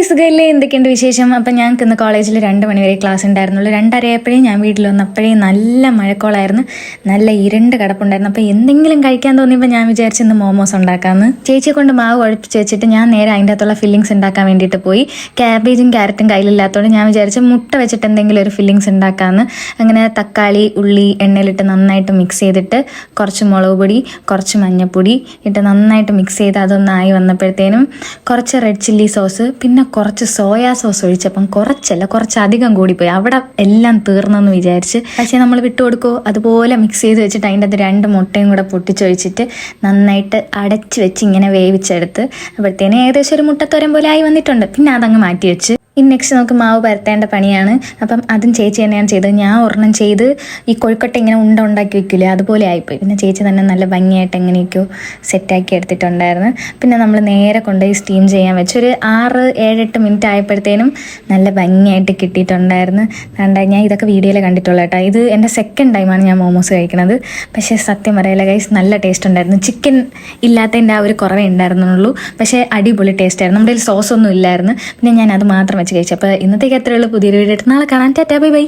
സുഖമില്ലേ? എന്തൊക്കെയുണ്ട് വിശേഷം? അപ്പം ഞങ്ങൾക്ക് ഇന്ന് കോളേജിൽ 2 മണി വരെ ക്ലാസ് ഉണ്ടായിരുന്നുള്ളൂ. 2:30 ആയപ്പോഴേ ഞാൻ വീട്ടിൽ വന്നപ്പോഴേ നല്ല മഴക്കോളായിരുന്നു, നല്ല ഇരുണ്ട് കിടപ്പുണ്ടായിരുന്നു. അപ്പോൾ എന്തെങ്കിലും കഴിക്കാൻ തോന്നിയപ്പോൾ ഞാൻ വിചാരിച്ചു ഇന്ന് മോമോസ് ഉണ്ടാക്കാമെന്ന്. ചേച്ചിയെ കൊണ്ട് മാവ് കുഴപ്പിച്ച് വെച്ചിട്ട് ഞാൻ നേരെ അതിൻ്റെ അകത്തുള്ള ഫില്ലിങ്സ് ഉണ്ടാക്കാൻ വേണ്ടിയിട്ട് പോയി. ക്യാബേജും ക്യാരറ്റും കയ്യിലില്ലാത്തതുകൊണ്ട് ഞാൻ വിചാരിച്ചു മുട്ട വെച്ചിട്ട് എന്തെങ്കിലും ഒരു ഫില്ലിങ്സ് ഉണ്ടാക്കാമെന്ന്. അങ്ങനെ തക്കാളി ഉള്ളി എണ്ണയിലിട്ട് നന്നായിട്ട് മിക്സ് ചെയ്തിട്ട് കുറച്ച് മുളക് പൊടി കുറച്ച് മഞ്ഞൾപ്പൊടി ഇട്ട് നന്നായിട്ട് മിക്സ് ചെയ്ത് അതൊന്നായി വന്നപ്പോഴത്തേനും കുറച്ച് റെഡ് ചില്ലി സോസ് പിന്നെ കുറച്ച് സോയാ സോസ് ഒഴിച്ചപ്പം കുറച്ചധികം കൂടിപ്പോയി. അവിടെ എല്ലാം തീർന്നെന്ന് വിചാരിച്ച്. പക്ഷേ നമ്മൾ വിട്ടുകൊടുക്കുമോ? അതുപോലെ മിക്സ് ചെയ്ത് വെച്ചിട്ട് അതിൻ്റെ അത് 2 മുട്ടയും കൂടെ പൊട്ടിച്ചൊഴിച്ചിട്ട് നന്നായിട്ട് അടച്ച് വെച്ച് ഇങ്ങനെ വേവിച്ചെടുത്ത് അപ്പോഴത്തേനും ഏകദേശം ഒരു മുട്ടത്തോരൻ പോലെ ആയി വന്നിട്ടുണ്ട്. പിന്നെ അതങ്ങ് മാറ്റി വെച്ച് നെക്സ്റ്റ് നമുക്ക് മാവ് പരത്തേണ്ട പണിയാണ്. അപ്പം അതും ചേച്ചി തന്നെയാണ് ചെയ്തത്. ഞാൻ ഒരെണ്ണം ചെയ്ത് ഈ കൊഴുക്കട്ട ഇങ്ങനെ ഉണ്ടാക്കി വെക്കില്ലേ, അതുപോലെ ആയിപ്പോയി. പിന്നെ ചേച്ചി തന്നെ നല്ല ഭംഗിയായിട്ട് എങ്ങനെയൊക്കെയോ സെറ്റാക്കി എടുത്തിട്ടുണ്ടായിരുന്നു. പിന്നെ നമ്മൾ നേരെ കൊണ്ടുപോയി സ്റ്റീം ചെയ്യാൻ വെച്ച് ഒരു 6-7-8 മിനിറ്റ് ആയപ്പോഴത്തേനും നല്ല ഭംഗിയായിട്ട് കിട്ടിയിട്ടുണ്ടായിരുന്നു. ഞാൻ ഇതൊക്കെ വീഡിയോയിൽ കണ്ടിട്ടുള്ള കേട്ടോ. ഇത് എൻ്റെ സെക്കൻഡ് ടൈമാണ് ഞാൻ മോമോസ് കഴിക്കുന്നത്. പക്ഷേ സത്യം പറയില്ല ഗൈസ്, നല്ല ടേസ്റ്റ് ഉണ്ടായിരുന്നു. ചിക്കൻ ഇല്ലാത്തതിൻ്റെ ആ ഒരു കുറവേ ഉണ്ടായിരുന്നുള്ളൂ. പക്ഷേ അടിപൊളി ടേസ്റ്റ് ആയിരുന്നു. നമ്മുടെ കയ്യിൽ സോസൊന്നും ഇല്ലായിരുന്നു. പിന്നെ ഞാൻ അത് മാത്രം വെച്ച് കഴിച്ചു. അപ്പോൾ ഇന്നത്തേക്ക് അത്രയുള്ളൂ. പുതിയൊരു വീഡിയോ നാളെ കാണാൻ. Tata, bye bye.